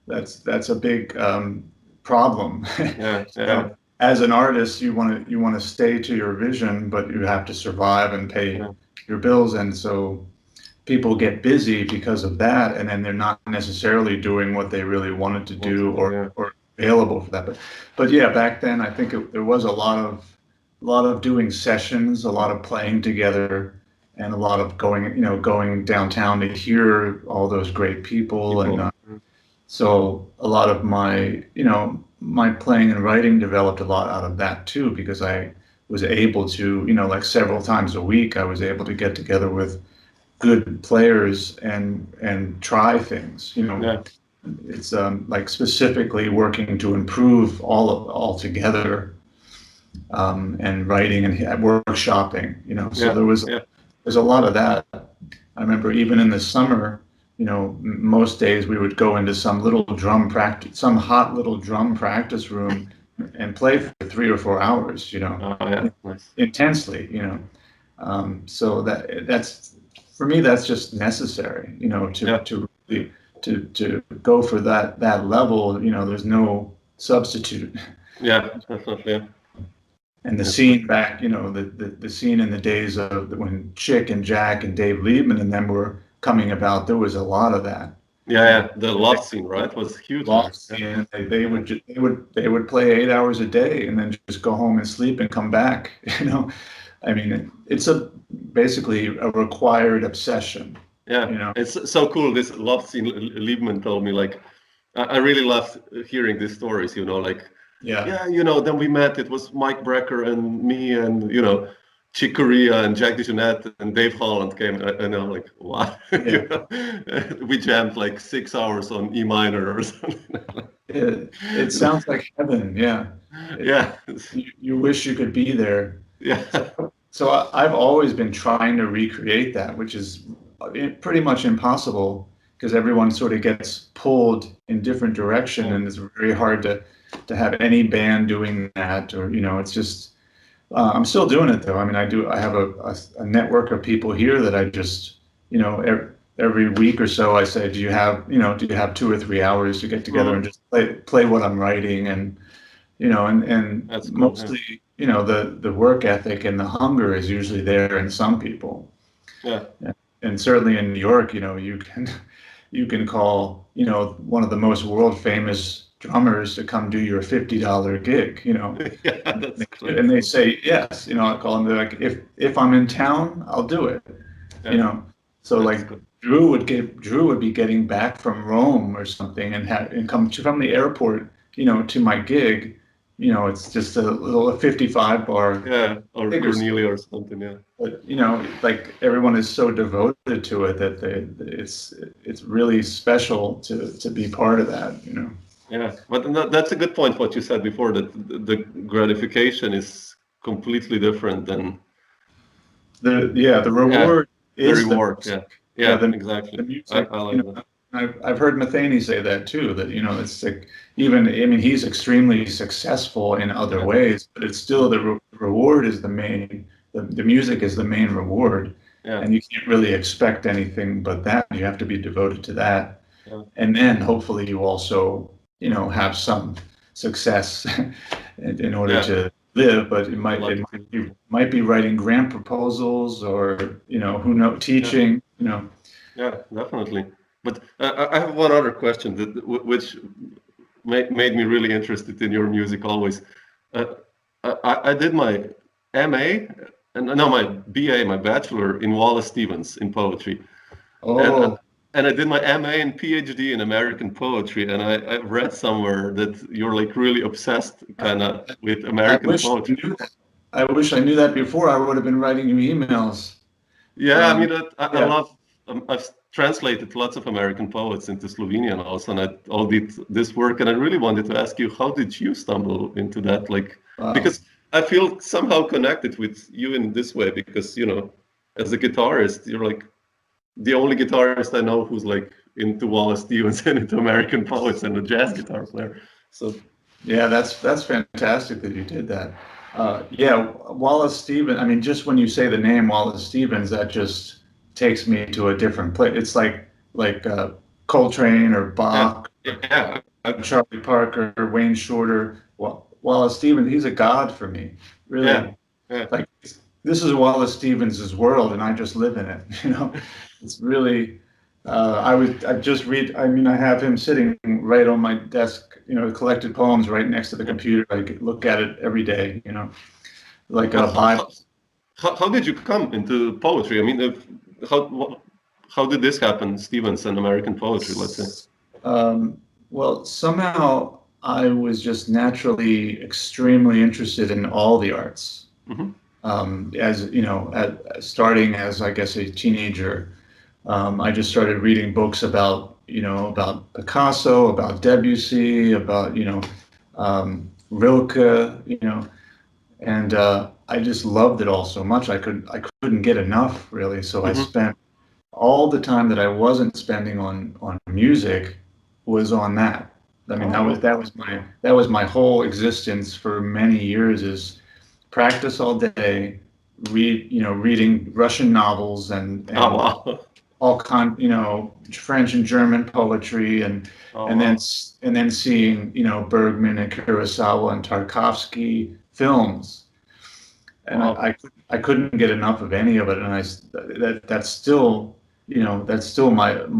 [SPEAKER 2] that's a big problem.
[SPEAKER 1] Yeah, yeah,
[SPEAKER 2] So as an artist, you want to stay to your vision, but you have to survive and pay
[SPEAKER 1] yeah.
[SPEAKER 2] your bills, and so people get busy because of that, and then they're not necessarily doing what they really wanted to
[SPEAKER 1] Want to
[SPEAKER 2] do
[SPEAKER 1] do, yeah.
[SPEAKER 2] or available for that. But yeah, back then I think there was a lot of doing sessions, a lot of playing together, and a lot of going downtown to hear all those great people, and
[SPEAKER 1] People.
[SPEAKER 2] so a lot of my playing and writing developed a lot out of that too, because I was able to, like several times a week, I was able to get together with good players and try things.
[SPEAKER 1] Yeah,
[SPEAKER 2] It's like specifically working to improve all together, and writing and workshopping. So
[SPEAKER 1] yeah,
[SPEAKER 2] there's
[SPEAKER 1] yeah.
[SPEAKER 2] a lot of that. I remember even in the summer, most days we would go into some hot little drum practice room and play for 3 or 4 hours,
[SPEAKER 1] Oh, yeah, nice.
[SPEAKER 2] intensely. So that's for me, that's just necessary, to
[SPEAKER 1] Yeah,
[SPEAKER 2] to really to go for that level. There's no substitute.
[SPEAKER 1] yeah, definitely. Yeah.
[SPEAKER 2] And the
[SPEAKER 1] That's
[SPEAKER 2] scene back, the scene in the days of when Chick and Jack and Dave Liebman and them were coming about, there was a lot of that.
[SPEAKER 1] yeah,
[SPEAKER 2] You know,
[SPEAKER 1] yeah. The love scene, right, was huge there.
[SPEAKER 2] lost
[SPEAKER 1] Yeah,
[SPEAKER 2] scene. They
[SPEAKER 1] yeah,
[SPEAKER 2] would they would play 8 hours a day and then just go home and sleep and come back. I mean, it's basically a required obsession.
[SPEAKER 1] yeah.
[SPEAKER 2] You know,
[SPEAKER 1] It's so cool. This love scene. Liebman told me, like, I really loved hearing these stories. Like,
[SPEAKER 2] yeah,
[SPEAKER 1] yeah, then we met. It was Mike Brecker and me, and Chick Corea and Jack DeJohnette and Dave Holland came, and I'm like, what?
[SPEAKER 2] yeah.
[SPEAKER 1] We jammed like 6 hours on E minor or something.
[SPEAKER 2] It sounds like heaven. Yeah,
[SPEAKER 1] Yeah,
[SPEAKER 2] you wish you could be there.
[SPEAKER 1] yeah,
[SPEAKER 2] So I've always been trying to recreate that, which is pretty much impossible because everyone sort of gets pulled in different direction,
[SPEAKER 1] yeah.
[SPEAKER 2] and it's very hard to have any band doing that, or it's just I'm still doing it though. I mean, I have a network of people here that I just every week or so I say, do you have 2 or 3 hours to get together and
[SPEAKER 1] Mhm.
[SPEAKER 2] just play what I'm writing, and
[SPEAKER 1] That's cool. Yeah,
[SPEAKER 2] mostly, the work ethic and the hunger is usually there in some people.
[SPEAKER 1] yeah,
[SPEAKER 2] And certainly in New York, you can call, one of the most world famous drummers to come do your $50 gig,
[SPEAKER 1] yeah.
[SPEAKER 2] and
[SPEAKER 1] That's
[SPEAKER 2] and they
[SPEAKER 1] crazy.
[SPEAKER 2] say yes. I call them. They're like, if I'm in town, I'll do it. You
[SPEAKER 1] Yeah,
[SPEAKER 2] know, so
[SPEAKER 1] that's
[SPEAKER 2] like
[SPEAKER 1] good.
[SPEAKER 2] Drew would be getting back from Rome or something and come from the airport, to my gig. It's just a 55 bar
[SPEAKER 1] Yeah, or
[SPEAKER 2] gig or something.
[SPEAKER 1] Cornelia or something. Yeah.
[SPEAKER 2] But like everyone is so devoted to it that it's really special to be part of that.
[SPEAKER 1] Yeah, but that's a good point. What you said before, that the gratification is completely different than,
[SPEAKER 2] The
[SPEAKER 1] yeah,
[SPEAKER 2] reward
[SPEAKER 1] the
[SPEAKER 2] is the
[SPEAKER 1] reward.
[SPEAKER 2] music.
[SPEAKER 1] Yeah,
[SPEAKER 2] Yeah,
[SPEAKER 1] yeah,
[SPEAKER 2] the
[SPEAKER 1] exactly. I,
[SPEAKER 2] music.
[SPEAKER 1] I like that.
[SPEAKER 2] I've heard Matheny say that too. That it's like, even, I mean, he's extremely successful in other
[SPEAKER 1] Yeah,
[SPEAKER 2] ways, but it's still the reward is the main. The music is the main reward,
[SPEAKER 1] yeah,
[SPEAKER 2] and you can't really expect anything but that. You have to be devoted to that,
[SPEAKER 1] yeah,
[SPEAKER 2] and then hopefully you also have some success in order
[SPEAKER 1] yeah.
[SPEAKER 2] to live. But it
[SPEAKER 1] You're
[SPEAKER 2] might it
[SPEAKER 1] lucky
[SPEAKER 2] might
[SPEAKER 1] to.
[SPEAKER 2] be might be writing grant proposals, or who know,
[SPEAKER 1] Yeah,
[SPEAKER 2] teaching.
[SPEAKER 1] yeah, definitely. But I have one other question which made me really interested in your music always. Uh, I did my MA and no, my BA, my bachelor in Wallace Stevens in poetry, and
[SPEAKER 2] Oh,
[SPEAKER 1] and I did my MA and PhD in American poetry. And I read somewhere that you're like really obsessed kind of with
[SPEAKER 2] I
[SPEAKER 1] American
[SPEAKER 2] wish I
[SPEAKER 1] poetry.
[SPEAKER 2] knew that. I wish I knew that before. I would have been writing you emails.
[SPEAKER 1] Yeah, I
[SPEAKER 2] Um,
[SPEAKER 1] mean, I
[SPEAKER 2] yeah.
[SPEAKER 1] love. I've translated lots of American poets into Slovenian also, and I all did this work. And I really wanted to ask you, how did you stumble into that? Like,
[SPEAKER 2] Wow.
[SPEAKER 1] because I feel somehow connected with you in this way, because as a guitarist, you're like the only guitarist I know who's like into Wallace Stevens and into American poets and a jazz guitar player. So
[SPEAKER 2] Yeah, that's fantastic that you did that. Yeah, Wallace Stevens. I mean, just when you say the name Wallace Stevens, that just takes me to a different place. It's like Coltrane or
[SPEAKER 1] yeah,
[SPEAKER 2] Bach
[SPEAKER 1] Yeah.
[SPEAKER 2] Charlie Parker, Wayne Shorter, Wallace Stevens. He's a god for me,
[SPEAKER 1] Yeah.
[SPEAKER 2] really.
[SPEAKER 1] Yeah.
[SPEAKER 2] Like this is Wallace Stevens's world, and I just live in it. It's really. I just read. I mean, I have him sitting right on my desk. Collected poems right next to the computer. I look at it every day. Like
[SPEAKER 1] But
[SPEAKER 2] a Bible.
[SPEAKER 1] how did you come into poetry? I mean, how did this happen, Stevens and American poetry, let's say?
[SPEAKER 2] Um, well, somehow I was just naturally extremely interested in all the arts.
[SPEAKER 1] Hmm.
[SPEAKER 2] As starting as I guess a teenager, I just started reading books about Picasso, about Debussy, about Rilke, and I just loved it all so much. I couldn't get enough really. So I
[SPEAKER 1] Hmm.
[SPEAKER 2] spent all the time that I wasn't spending on music was on that. I mean,
[SPEAKER 1] Oh,
[SPEAKER 2] that was my whole existence for many years is practice all day, reading Russian novels
[SPEAKER 1] oh,
[SPEAKER 2] and
[SPEAKER 1] wow.
[SPEAKER 2] all French and German poetry
[SPEAKER 1] Oh,
[SPEAKER 2] and then
[SPEAKER 1] wow.
[SPEAKER 2] and then seeing Bergman and Kurosawa and Tarkovsky films, and
[SPEAKER 1] Wow.
[SPEAKER 2] I couldn't get enough of any of it, and that's still that's still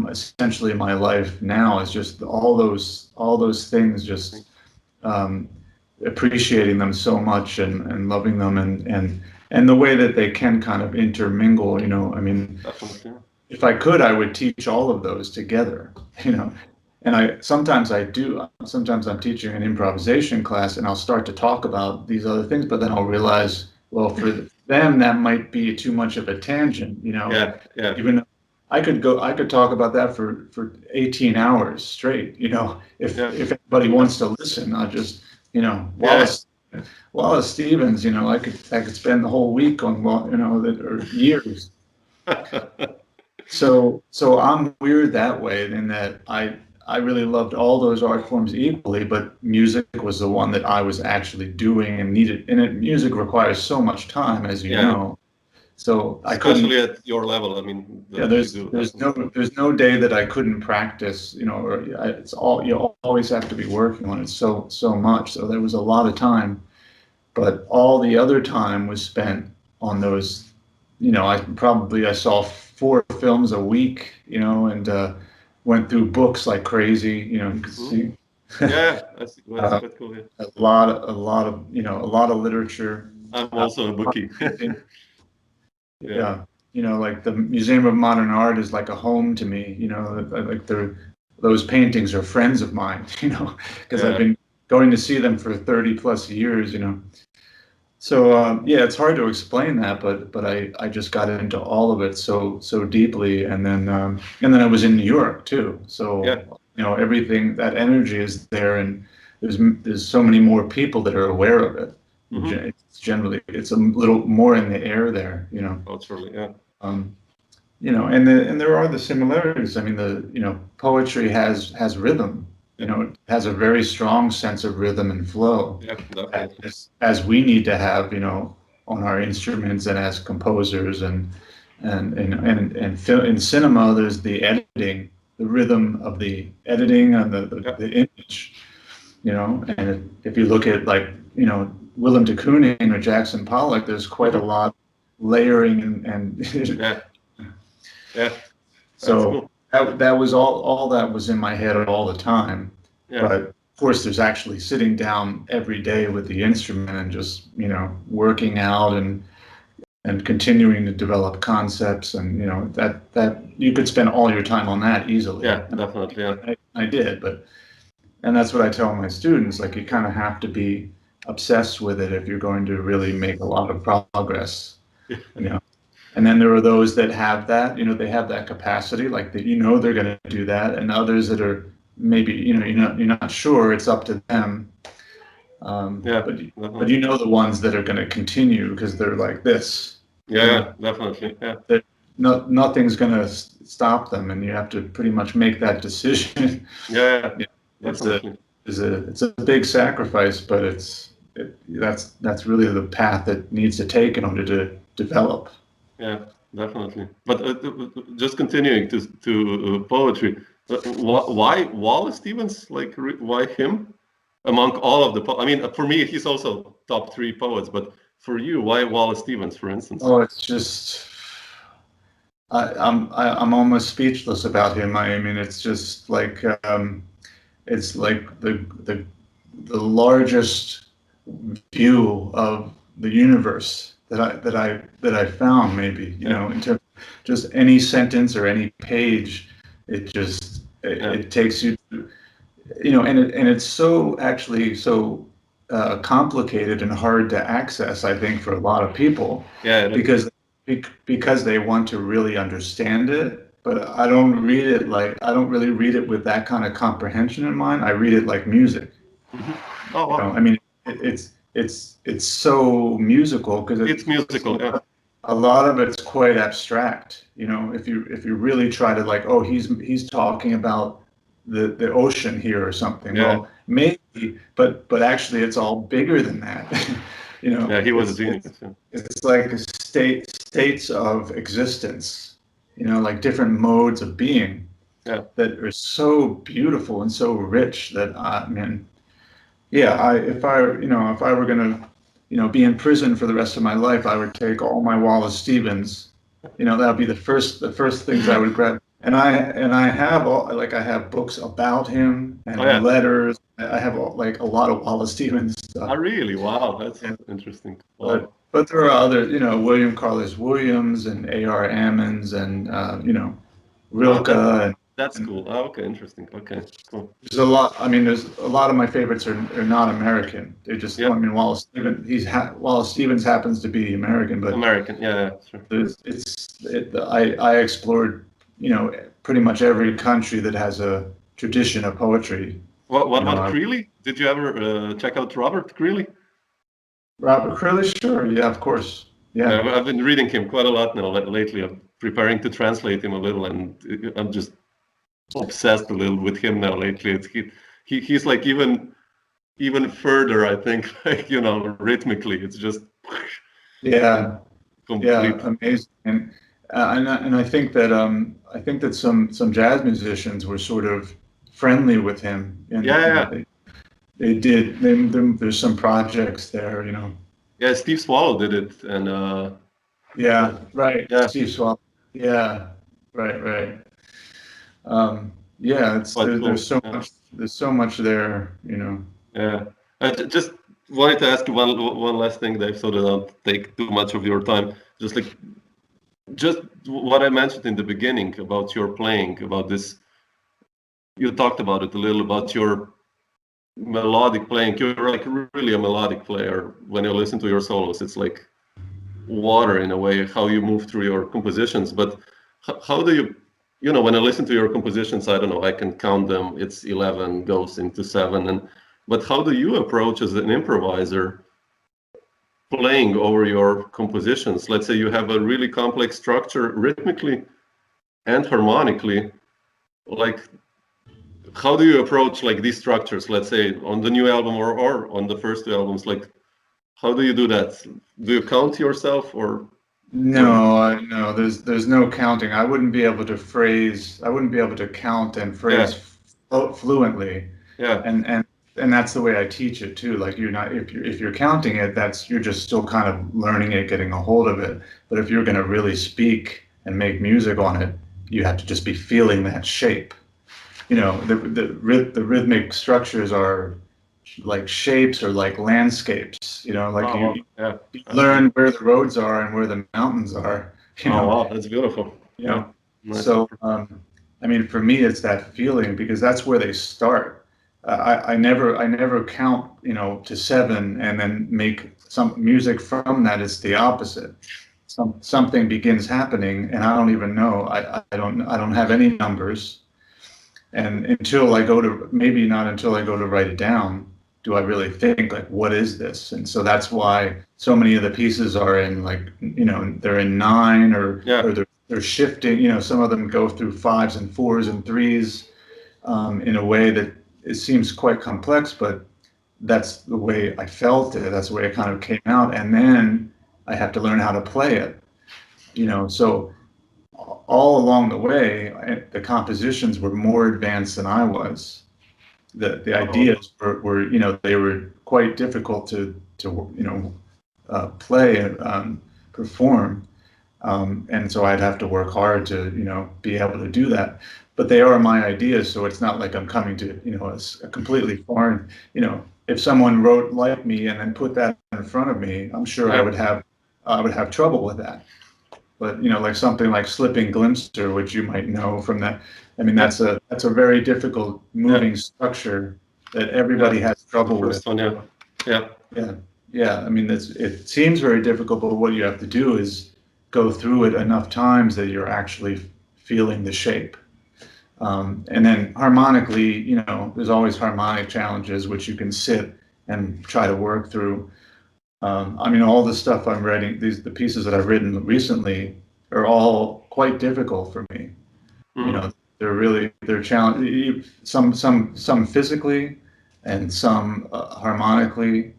[SPEAKER 2] essentially my life now is just all those things, just um, appreciating them so much and loving them and the way that they can kind of intermingle. I mean,
[SPEAKER 1] Definitely.
[SPEAKER 2] if I could, I would teach all of those together, you know. And sometimes I do. Sometimes I'm teaching an improvisation class, and I'll start to talk about these other things, but then I'll realize, well, for them, that might be too much of a tangent,
[SPEAKER 1] Yeah. Yeah.
[SPEAKER 2] even though I could talk about that for 18 hours straight,
[SPEAKER 1] Yeah.
[SPEAKER 2] if anybody wants to listen. I'll just,
[SPEAKER 1] Yeah.
[SPEAKER 2] Wallace Stevens, I could spend the whole week on, or years. So I'm weird that way in that I really loved all those art forms equally, but music was the one that I was actually doing and needed. And music requires so much time, as you
[SPEAKER 1] Yeah.
[SPEAKER 2] know. So I couldn't.
[SPEAKER 1] Especially at your level, I mean,
[SPEAKER 2] Yeah,
[SPEAKER 1] that you do, definitely.
[SPEAKER 2] there's no day that I couldn't practice. Or it's all you always have to be working on it so much. So there was a lot of time, but all the other time was spent on those. I saw 4 films a week, and went through books like crazy. You could
[SPEAKER 1] Mhm.
[SPEAKER 2] see
[SPEAKER 1] Yeah, that's
[SPEAKER 2] uh,
[SPEAKER 1] quite cool. Yeah.
[SPEAKER 2] a lot of literature.
[SPEAKER 1] I'm
[SPEAKER 2] Uh,
[SPEAKER 1] also a bookie. Yeah.
[SPEAKER 2] yeah, like the Museum of Modern Art is like a home to me. Like those paintings are friends of mine. Because I've
[SPEAKER 1] Yeah.
[SPEAKER 2] been going to see them for 30 plus years. So yeah, it's hard to explain that, but I just got into all of it so deeply, and then I was in New York too. So
[SPEAKER 1] Yeah.
[SPEAKER 2] everything that energy is there, and there's so many more people that are aware of it.
[SPEAKER 1] Hmm.
[SPEAKER 2] It's a little more in the air there.
[SPEAKER 1] Culturally, yeah.
[SPEAKER 2] Um, and there are the similarities. I mean, poetry has rhythm.
[SPEAKER 1] Yeah.
[SPEAKER 2] It has a very strong sense of rhythm and flow,
[SPEAKER 1] Yeah, definitely.
[SPEAKER 2] as we need to have, on our instruments and as composers in cinema. There's the editing, the rhythm of the editing and
[SPEAKER 1] Yeah.
[SPEAKER 2] the image. And if you look at like Willem de Kooning or Jackson Pollock, there's quite a
[SPEAKER 1] Hmm.
[SPEAKER 2] lot layering and
[SPEAKER 1] Yeah. Yeah. That's
[SPEAKER 2] so
[SPEAKER 1] cool.
[SPEAKER 2] that was all that was in my head all the time.
[SPEAKER 1] Yeah.
[SPEAKER 2] But of course, there's actually sitting down every day with the instrument and just working out and continuing to develop concepts, and that you could spend all your time on that easily.
[SPEAKER 1] Yeah,
[SPEAKER 2] And
[SPEAKER 1] definitely. Yeah.
[SPEAKER 2] I did, and that's what I tell my students. Like you kind of have to be obsessed with it if you're going to really make a lot of progress. You know, and then there are those that have that, they have that capacity, like that, they're going to do that, and others that are maybe, you're not sure. It's up to them.
[SPEAKER 1] Yeah,
[SPEAKER 2] But
[SPEAKER 1] definitely.
[SPEAKER 2] the ones that are going to continue because they're like this,
[SPEAKER 1] Yeah, yeah, definitely. Yeah.
[SPEAKER 2] that nothing's going to stop them, and you have to pretty much make that decision.
[SPEAKER 1] Yeah, yeah,
[SPEAKER 2] Yeah, it's a
[SPEAKER 1] definitely.
[SPEAKER 2] it's a big sacrifice, but that's really the path that needs to take in order to develop.
[SPEAKER 1] Yeah. definitely. But just continuing to poetry, why Wallace Stevens? Like, why him among all of the? I mean, for me, he's also top three poets. But for you, why Wallace Stevens, for instance?
[SPEAKER 2] Oh, it's just I'm almost speechless about him. I mean, it's just like it's like the largest view of the universe that I found, maybe, you know, in terms of just any sentence or any page, it takes you to, you know, and it's so actually so complicated and hard to access, I think, for a lot of people, because because they want to really understand it. But I don't read it like I don't really read it with that kind of comprehension in mind. I read it like music.
[SPEAKER 1] Oh, wow.
[SPEAKER 2] You know, I mean, it's so musical because
[SPEAKER 1] It's musical. Yeah.
[SPEAKER 2] A lot of it's quite abstract. You know, if you really try to like, oh, he's talking about the ocean here or something.
[SPEAKER 1] Yeah.
[SPEAKER 2] Well, maybe, but actually, it's all bigger than that. You know,
[SPEAKER 1] Yeah, he was a genius.
[SPEAKER 2] It's like states of existence. You know, like different modes of being.
[SPEAKER 1] Yeah.
[SPEAKER 2] That are so beautiful and so rich that I mean, yeah, if I were gonna, you know, be in prison for the rest of my life, I would take all my Wallace Stevens. You know, that would be the first things I would grab. And I have all like I have books about him and letters. I have like a lot of Wallace Stevens stuff.
[SPEAKER 1] Oh, really? Wow, that's interesting. Wow.
[SPEAKER 2] But there are other, you know, William Carlos Williams and A.R. Ammons and you know, Rilke and.
[SPEAKER 1] That's cool. Oh, okay, interesting. Okay, cool.
[SPEAKER 2] There's a lot. I mean, there's a lot of my favorites are not American. They're just. I mean, Wallace Stevens happens to be American, but
[SPEAKER 1] American. Yeah, sure.
[SPEAKER 2] I explored, you know, pretty much every country that has a tradition of poetry.
[SPEAKER 1] What about Creeley? Did you ever check out Robert Creeley?
[SPEAKER 2] Robert Creeley, sure. Yeah, of course. Yeah.
[SPEAKER 1] I've been reading him quite a lot now lately. I'm preparing to translate him a little, and I'm just obsessed a little with him now lately. He's like even further, I think, like, you know, rhythmically. It's just complete.
[SPEAKER 2] Amazing. And I think that some jazz musicians were sort of friendly with him. And, they did. There's some projects there, you know.
[SPEAKER 1] Yeah, Steve Swallow did it, and
[SPEAKER 2] right. Yeah. Steve Swallow. Yeah, right. Yeah, there's so much there, you know.
[SPEAKER 1] Yeah, I just wanted to ask you one last thing, Dave, so that I don't take too much of your time. Just what I mentioned in the beginning about your playing, about this. You talked about it a little, about your melodic playing. You're like really a melodic player. When you listen to your solos, it's like water in a way, how you move through your compositions. But how do you, you know, when I listen to your compositions, I don't know, I can count them. It's 11 goes into 7, but how do you approach as an improviser playing over your compositions? Let's say you have a really complex structure rhythmically and harmonically. Like, how do you approach like these structures? Let's say on the new album or on the first two albums. Like, how do you do that? Do you count yourself or?
[SPEAKER 2] No. There's no counting. I wouldn't be able to count and phrase fluently.
[SPEAKER 1] Yeah.
[SPEAKER 2] And that's the way I teach it too. Like, if you're counting it, you're just still kind of learning it, getting a hold of it. But if you're going to really speak and make music on it, you have to just be feeling that shape. You know, the rhythmic structures are like shapes or like landscapes. You know, like you learn where the roads are and where the mountains are. You know?
[SPEAKER 1] Wow, that's beautiful.
[SPEAKER 2] You know, nice. So I mean, for me, it's that feeling, because that's where they start. I never count, you know, to 7 and then make some music from that. It's the opposite. Something begins happening and I don't even know. I don't have any numbers. And until I go to, maybe not until I go to write it down, do I really think like, what is this? And so that's why so many of the pieces are in, like, you know, they're in 9 or they're shifting. You know, some of them go through 5s and 4s and 3s in a way that it seems quite complex, but that's the way I felt it. That's the way it kind of came out. And then I have to learn how to play it. So all along the way, the compositions were more advanced than I was. The ideas were they were quite difficult to play and perform, and so I'd have to work hard to be able to do that. But they are my ideas, so it's not like I'm coming to a completely foreign. If someone wrote like me and then put that in front of me, I'm sure I would have trouble with that. But like something like Slipping Glimpser, which you might know from that. I mean, that's a very difficult moving structure that everybody has trouble
[SPEAKER 1] the first
[SPEAKER 2] with.
[SPEAKER 1] one,
[SPEAKER 2] Yeah. I mean, it seems very difficult, but what you have to do is go through it enough times that you're actually feeling the shape. And then harmonically, there's always harmonic challenges which you can sit and try to work through. I mean, all the stuff I'm writing, the pieces that I've written recently are all quite difficult for me. They're challenging. Some physically, and some harmonically,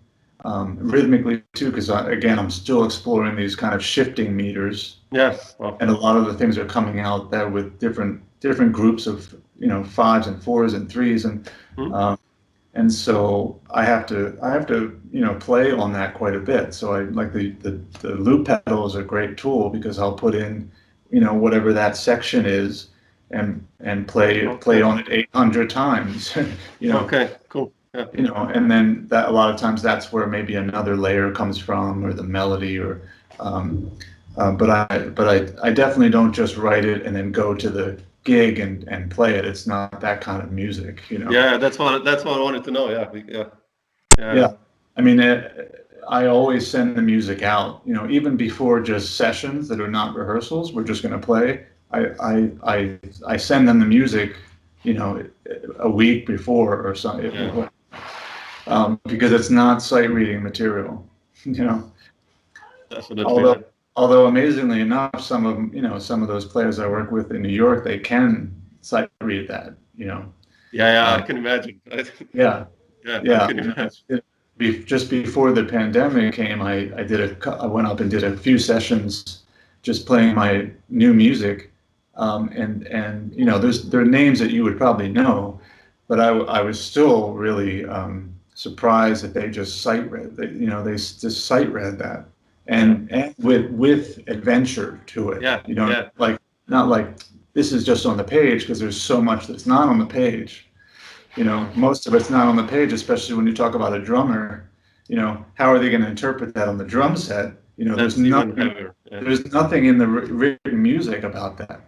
[SPEAKER 2] rhythmically too. Because again, I'm still exploring these kind of shifting meters.
[SPEAKER 1] Yes. Well,
[SPEAKER 2] and a lot of the things are coming out there with different groups of fives and fours and threes, and so I have to play on that quite a bit. So I like the loop pedal is a great tool because I'll put in whatever that section is and play on it 800 times.
[SPEAKER 1] Okay, cool. Yeah.
[SPEAKER 2] And then that a lot of times that's where maybe another layer comes from, or the melody, or but I definitely don't just write it and then go to the gig and play it. It's not that kind of music,
[SPEAKER 1] Yeah, that's what I wanted to know.
[SPEAKER 2] Yeah. I mean, I always send the music out, even before just sessions that are not rehearsals. We're just going to play. I send them the music, a week before or something, because it's not sight reading material,
[SPEAKER 1] Definitely.
[SPEAKER 2] Although amazingly enough, some of those players I work with in New York, they can sight read that,
[SPEAKER 1] Yeah, I can imagine.
[SPEAKER 2] Yeah.
[SPEAKER 1] I can imagine.
[SPEAKER 2] Just before the pandemic came, I went up and did a few sessions just playing my new music, and there are names that you would probably know, but I was still really surprised that they just sight read that they just sight read that, and with adventure to it. Like not like this is just on the page, because there's so much that's not on the page. Most of it's not on the page, especially when you talk about a drummer. How are they going to interpret that on the drum set? There's nothing. There's nothing in the written music about that.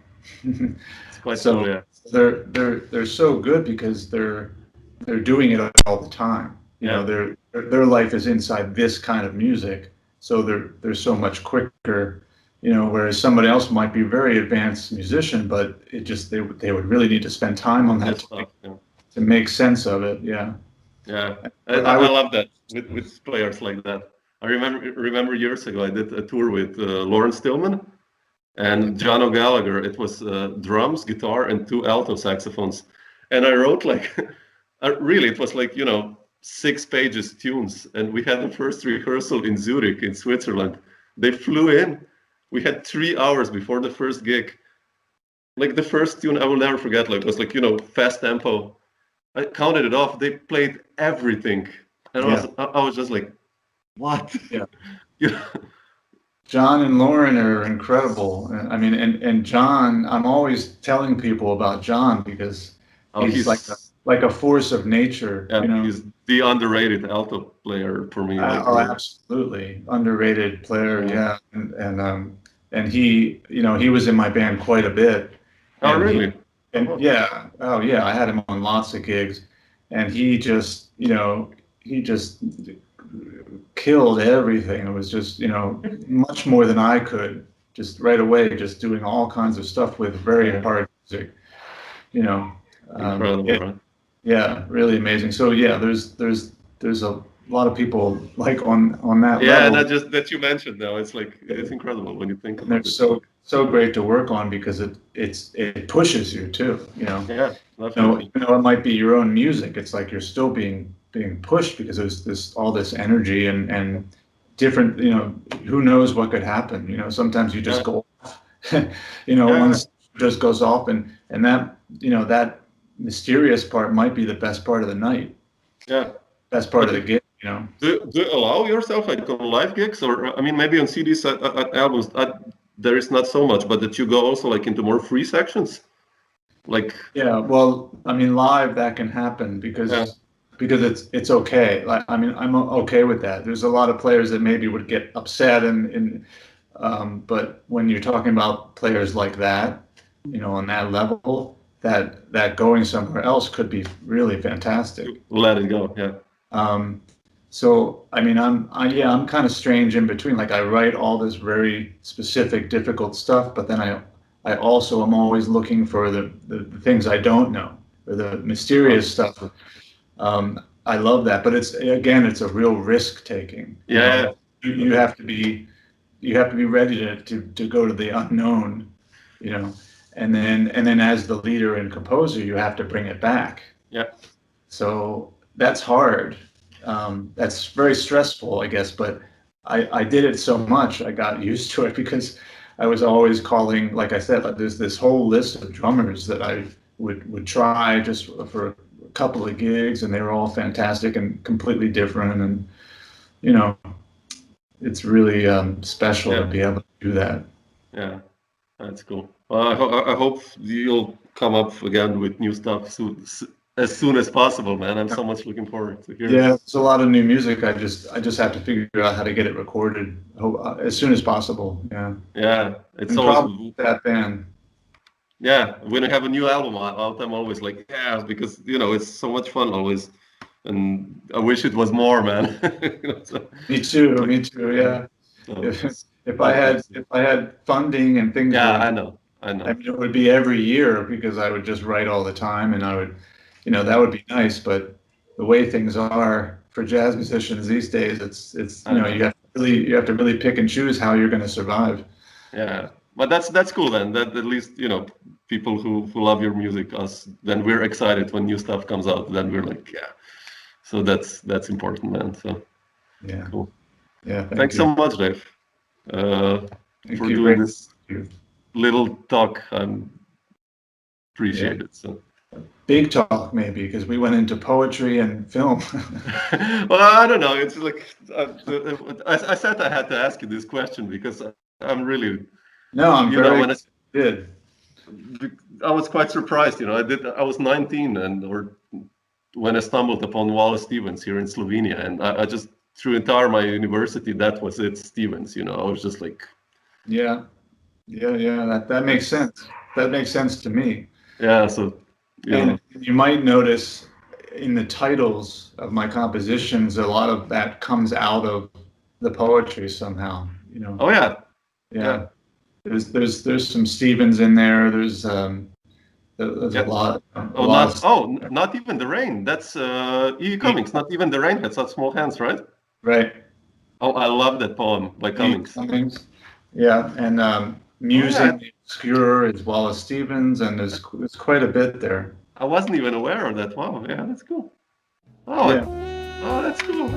[SPEAKER 1] It's quite
[SPEAKER 2] so
[SPEAKER 1] cool, yeah.
[SPEAKER 2] they're so good because they're doing it all the time. Their life is inside this kind of music, so they're so much quicker. Whereas somebody else might be a very advanced musician, but they would really need to spend time on that to make sense of it. Yeah.
[SPEAKER 1] I love that with players like that. I remember years ago I did a tour with Lawrence Tillman and John O'Gallagher. It was drums, guitar, and 2 alto saxophones, and I wrote like really it was like 6 pages tunes, and we had the first rehearsal in Zurich in Switzerland. They flew in. We had 3 hours before the first gig. Like the first tune I will never forget. Like it was like fast tempo. I counted it off. They played everything, and I was just like, "What?"
[SPEAKER 2] Yeah. John and Lauren are incredible. I mean, and John, I'm always telling people about John because he's like a force of nature.
[SPEAKER 1] He's the underrated alto player for me.
[SPEAKER 2] Absolutely underrated player. Yeah, and he, he was in my band quite a bit.
[SPEAKER 1] Oh, really?
[SPEAKER 2] I had him on lots of gigs, and he just killed everything. It was just, much more than I could, just right away, just doing all kinds of stuff with very hard music,
[SPEAKER 1] Incredible, right?
[SPEAKER 2] Yeah, really amazing. So there's a lot of people like on that level.
[SPEAKER 1] Yeah, that you mentioned though, it's like it's incredible when you think about it.
[SPEAKER 2] They're so great to work on because it pushes you too.
[SPEAKER 1] Yeah, definitely.
[SPEAKER 2] It might be your own music. It's like you're still being pushed because there's all this energy and different. Who knows what could happen? Sometimes you just go one just goes off, and that that mysterious part might be the best part of the night.
[SPEAKER 1] Yeah.
[SPEAKER 2] Best part of the gig.
[SPEAKER 1] Do you allow yourself like on live gigs, or I mean maybe on CDs albums there is not so much, but that you go also like into more free sections, like
[SPEAKER 2] well, I mean live that can happen because it's okay. Like I mean I'm okay with that. There's a lot of players that maybe would get upset but when you're talking about players like that, on that level, that going somewhere else could be really fantastic.
[SPEAKER 1] Let it go,
[SPEAKER 2] So I mean, I'm kind of strange in between. Like I write all this very specific, difficult stuff, but then I also am always looking for the things I don't know or the mysterious stuff. I love that, but it's a real risk taking. You have to be ready to go to the unknown, and then as the leader and composer, you have to bring it back. So that's hard. That's very stressful, I guess, but I did it so much, I got used to it because I was always calling, like I said, like there's this whole list of drummers that I would try just for a couple of gigs, and they were all fantastic and completely different, and it's really special to be able to do that.
[SPEAKER 1] Yeah, that's cool. I hope you'll come up again with new stuff as soon as possible, man. I'm so much looking forward to hearing.
[SPEAKER 2] Yeah, it's a lot of new music. I just have to figure out how to get it recorded as soon as possible.
[SPEAKER 1] Yeah, it's
[SPEAKER 2] always that band.
[SPEAKER 1] Yeah, when I have a new album out, I'm always like, because it's so much fun always, and I wish it was more, man.
[SPEAKER 2] Me too. Yeah. If I had funding and things.
[SPEAKER 1] Yeah, I know.
[SPEAKER 2] I mean, it would be every year because I would just write all the time, and I would, that would be nice. But the way things are for jazz musicians these days, it's you have to really pick and choose how you're going to survive.
[SPEAKER 1] Yeah, but that's cool then. That at least people who love your music, then we're excited when new stuff comes out. Then we're like, So that's important, man. So cool.
[SPEAKER 2] Yeah.
[SPEAKER 1] Thanks so much, Dave, for doing this little talk. I appreciate it. So.
[SPEAKER 2] Big talk, maybe, because we went into poetry and film.
[SPEAKER 1] Well, I don't know. It's like I said I had to ask you this question because I'm really.
[SPEAKER 2] No, I'm very good.
[SPEAKER 1] I was quite surprised. I was 19 when I stumbled upon Wallace Stevens here in Slovenia, and I just through entire my university that was it, Stevens. I was just like.
[SPEAKER 2] Yeah. That makes sense. That makes sense to me.
[SPEAKER 1] Yeah. So.
[SPEAKER 2] And you might notice in the titles of my compositions, a lot of that comes out of the poetry somehow.
[SPEAKER 1] Oh yeah.
[SPEAKER 2] Yeah. There's some Stevens in there. There's a lot.
[SPEAKER 1] Not even the rain. That's E. Cummings. Not even the rain had such small hands, right?
[SPEAKER 2] Right.
[SPEAKER 1] Oh, I love that poem by Cummings.
[SPEAKER 2] Yeah, and Music the Obscure is Wallace Stevens, and there's quite a bit there.
[SPEAKER 1] I wasn't even aware of that. Wow, yeah, that's cool. That's cool.